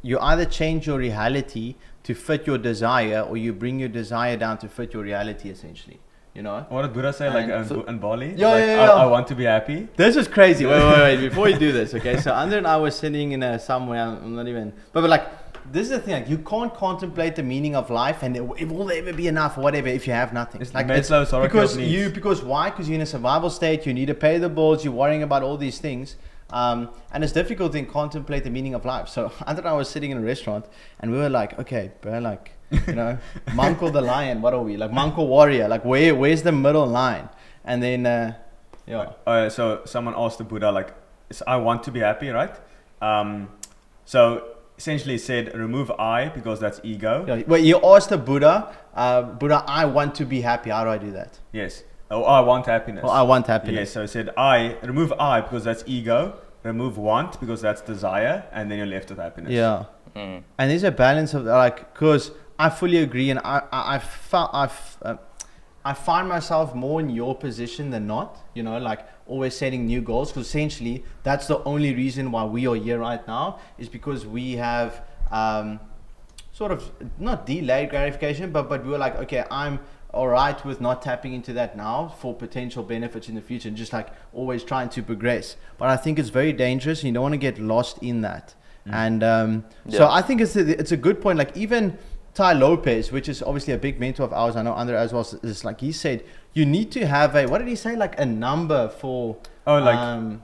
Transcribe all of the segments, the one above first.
you either change your reality to fit your desire, or you bring your desire down to fit your reality, essentially. You know? What did Buddha say, in Bali? Yeah, like, yeah. I want to be happy. This is crazy. Wait. Before you do this, okay? So Andre and I were sitting in somewhere, I'm not even, but like, this is the thing, like, you can't contemplate the meaning of life and it will ever be enough or whatever if you have nothing. It's like Maslow's hierarchy of needs. Because why? Because you're in a survival state, you need to pay the bills, you're worrying about all these things. And it's difficult to contemplate the meaning of life. So Andre and I was sitting in a restaurant and we were like, okay, bro, like, you know, monk or the lion, what are we? Like monk or warrior? Like where's the middle line? And then, so someone asked the Buddha, like, I want to be happy, right? So essentially said, remove I because that's ego. Yeah, well, you asked the Buddha, I want to be happy. How do I do that? Yes. Oh, I want happiness. Oh, I want happiness. Yes. So it said, remove I because that's ego. Remove want because that's desire, and then you're left with happiness. Yeah. And there's a balance of like, because I fully agree, and I find myself more in your position than not. You know, like always setting new goals, because essentially that's the only reason why we are here right now, is because we have sort of not delayed gratification, but we were like, okay, I'm all right with not tapping into that now for potential benefits in the future, and just like always trying to progress. But I think it's very dangerous, and you don't want to get lost in that. And so I think it's a good point. Like even Tai Lopez, which is obviously a big mentor of ours, I know Andre as well, is like, he said you need to have what did he say, like a number for you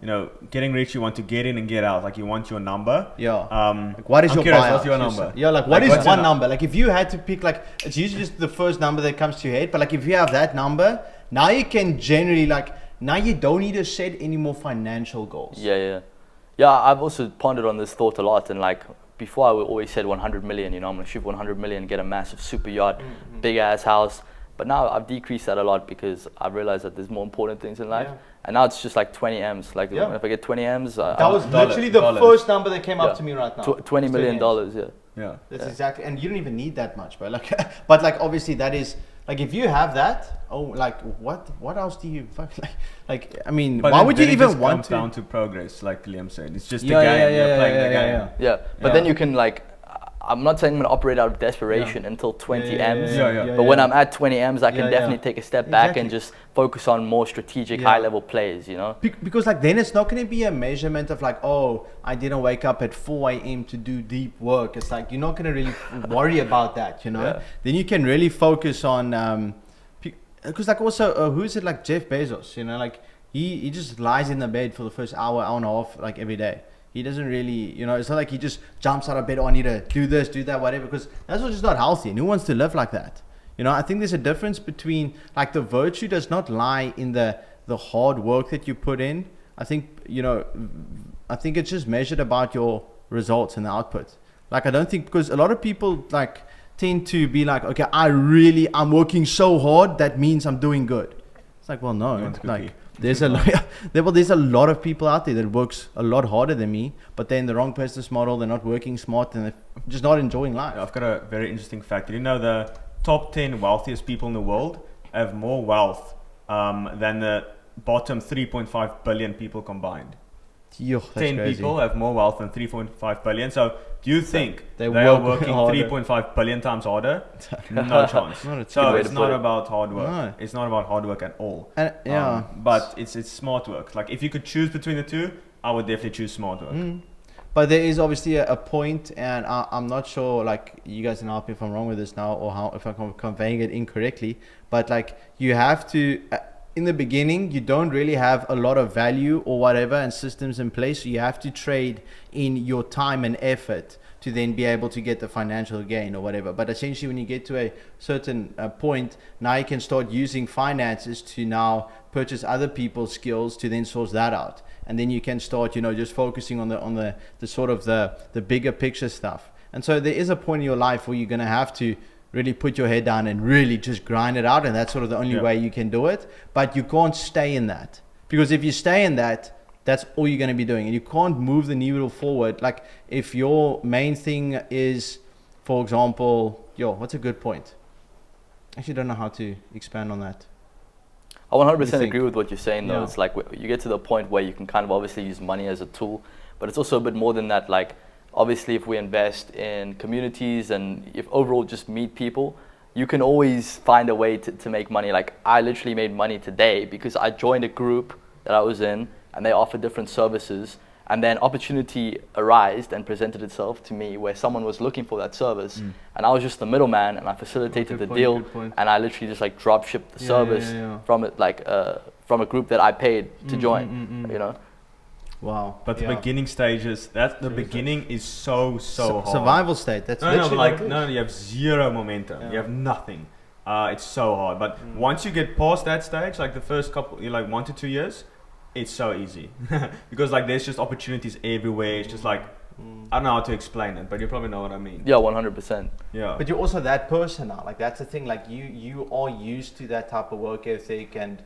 know, getting rich, you want to get in and get out, like you want your number. Like what is your buyout? What's your number? Yeah, like what is one number? Like if you had to pick, like it's usually just the first number that comes to your head, but like if you have that number, now you can generally, like, now you don't need to set any more financial goals. Yeah, I've also pondered on this thought a lot, and like before I always said 100 million, you know, I'm gonna shoot 100 million, get a massive super yacht, big ass house. But now I've decreased that a lot because I've realized that there's more important things in life. And now it's just like 20 M's. Like if I get 20 M's, that was literally the first number that came up to me right now. $20 million. Yeah. That's exactly, and you don't even need that much, bro. Like, but like obviously that is like, if you have that, like what else do you like? I mean, but why would you even want comes to? down to progress, like Liam said. It's just a game. You're playing the game. Yeah, but then you can, like, I'm not saying I'm gonna operate out of desperation until 20 M's. But when I'm at 20 M's, I can definitely take a step back and just focus on more strategic, high-level plays. You know, because like then it's not going to be a measurement of like, oh, I didn't wake up at 4 a.m. to do deep work. It's like you're not going to really worry about that. You know, then you can really focus on because like also who is it, like Jeff Bezos? You know, like he just lies in the bed for the first hour and a half, like every day. He doesn't really, you know, it's not like he just jumps out of bed, oh, I need to do this, do that, whatever, because that's just not healthy. And who wants to live like that? You know, I think there's a difference between, like, the virtue does not lie in the hard work that you put in. I think, you know, I think it's just measured about your results and the output. Like, I don't think, because a lot of people, like, tend to be like, okay, I'm working so hard, that means I'm doing good. It's like, well, no, like, there's a lot of people out there that works a lot harder than me, but they're in the wrong business model. They're not working smart, and they're just not enjoying life. I've got a very interesting fact. Did you know the top 10 wealthiest people in the world have more wealth than the bottom 3.5 billion people combined? 10 crazy. People have more wealth than 3.5 billion. So do you think they are working 3.5 billion times harder? No chance. So it's not about hard work. No. It's not about hard work at all. But it's smart work. Like if you could choose between the two, I would definitely choose smart work. But there is obviously a point, and I'm not sure, like, you guys can help me if I'm wrong with this now, or if I'm conveying it incorrectly. But like, you have to, in the beginning, you don't really have a lot of value or whatever and systems in place. So you have to trade in your time and effort to then be able to get the financial gain or whatever. But essentially, when you get to a certain point, now you can start using finances to now purchase other people's skills to then source that out. And then you can start, you know, just focusing on the sort of the bigger picture stuff. And so there is a point in your life where you're going to have to really put your head down and really just grind it out. And that's sort of the only way you can do it. But you can't stay in that, because if you stay in that, that's all you're going to be doing. And you can't move the needle forward. Like if your main thing is, for example, what's a good point? I actually don't know how to expand on that. I 100% agree with what you're saying though. It's like you get to the point where you can kind of obviously use money as a tool, but it's also a bit more than that. Like obviously if we invest in communities and if overall just meet people, you can always find a way to make money. Like I literally made money today because I joined a group that I was in and they offered different services, and then opportunity arose and presented itself to me where someone was looking for that service and I was just the middleman and I facilitated the deal, and I literally just like drop shipped the service from it, like from a group that I paid to join, you know. Wow. But the beginning stages, the beginning is so hard. Survival state. That's no, you have zero momentum. You have nothing. It's so hard. But once you get past that stage, like the first couple, like 1 to 2 years, it's so easy because like there's just opportunities everywhere. It's just like I don't know how to explain it, but you probably know what I mean. Yeah, 100%. Yeah. But you're also that person now. Like that's the thing. Like you are used to that type of work ethic, and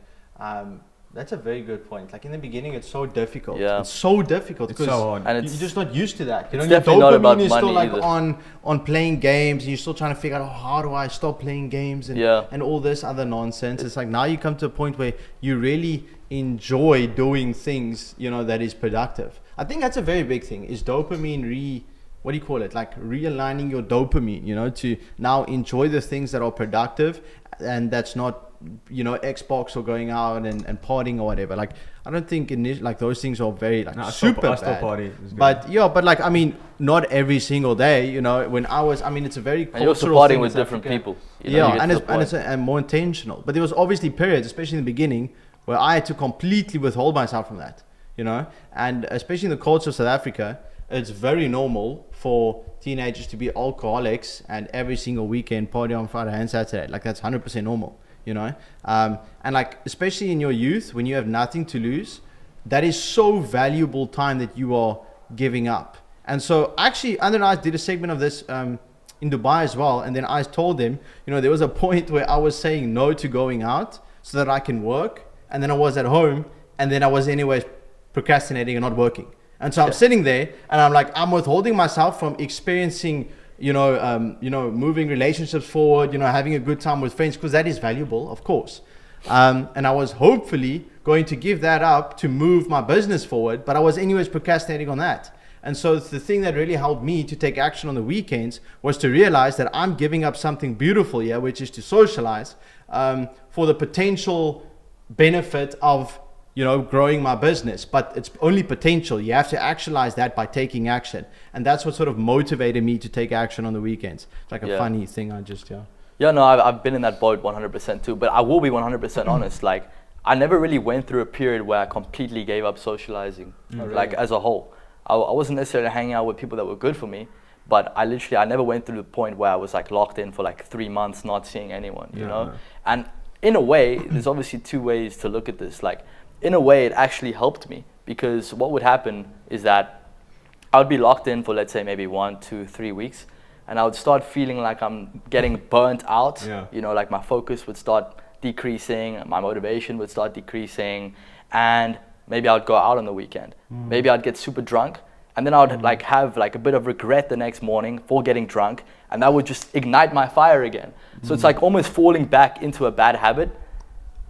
that's a very good point. Like in the beginning, it's so difficult. Yeah. It's so difficult because and you're just not used to that. You know, it's definitely not about is money still like either. on playing games, and you're still trying to figure out how do I stop playing games and all this other nonsense. It's like now you come to a point where you really enjoy doing things, you know, that is productive. I think that's a very big thing. Is dopamine what do you call it? Like realigning your dopamine, you know, to now enjoy the things that are productive, and that's not, you know, Xbox or going out and partying or whatever. Like I don't think like those things are very like super I still bad. party. But like I mean, not every single day. You know, when I mean, it's a very and you're also partying with different people. You know, and it's more intentional. But there was obviously periods, especially in the beginning, where I had to completely withhold myself from that. You know, and especially in the culture of South Africa, it's very normal for teenagers to be alcoholics and every single weekend party on Friday and Saturday. Like that's 100% normal. You know, and like especially in your youth when you have nothing to lose, that is so valuable time that you are giving up. And so actually Andre and I did a segment of this in Dubai as well, and then I told them, you know, there was a point where I was saying no to going out so that I can work, and then I was at home, and then I was anyways procrastinating and not working. And so I'm sitting there and I'm like, I'm withholding myself from experiencing, you know, moving relationships forward, you know, having a good time with friends, because that is valuable, of course. And I was hopefully going to give that up to move my business forward, but I was anyways procrastinating on that. And so the thing that really helped me to take action on the weekends was to realize that I'm giving up something beautiful here, which is to socialize, for the potential benefit of, you know, growing my business. But it's only potential. You have to actualize that by taking action. And that's what sort of motivated me to take action on the weekends. It's like a funny thing Yeah, no, I've been in that boat 100% too, but I will be 100% honest. Like, I never really went through a period where I completely gave up socializing, like as a whole. I wasn't necessarily hanging out with people that were good for me, but I never went through the point where I was like locked in for like 3 months not seeing anyone, you know? And in a way, there's obviously two ways to look at this. Like, in a way, it actually helped me, because what would happen is that I would be locked in for, let's say, maybe 1, 2, 3 weeks, and I would start feeling like I'm getting burnt out. You know, like my focus would start decreasing, my motivation would start decreasing, and maybe I would go out on the weekend. Maybe I'd get super drunk, and then I would like have like a bit of regret the next morning for getting drunk, and that would just ignite my fire again. So it's like almost falling back into a bad habit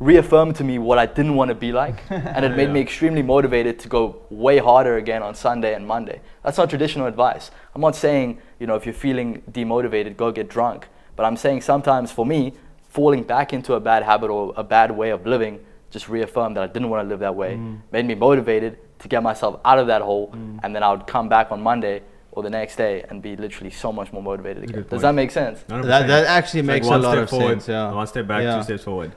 reaffirmed to me what I didn't want to be like, and it made me extremely motivated to go way harder again on Sunday and Monday. That's not traditional advice. I'm not saying, you know, if you're feeling demotivated, go get drunk. But I'm saying sometimes for me, falling back into a bad habit or a bad way of living just reaffirmed that I didn't want to live that way, made me motivated to get myself out of that hole, and then I would come back on Monday or the next day and be literally so much more motivated again. Does that make sense? That actually makes a lot of sense. One step back, 2 steps forward.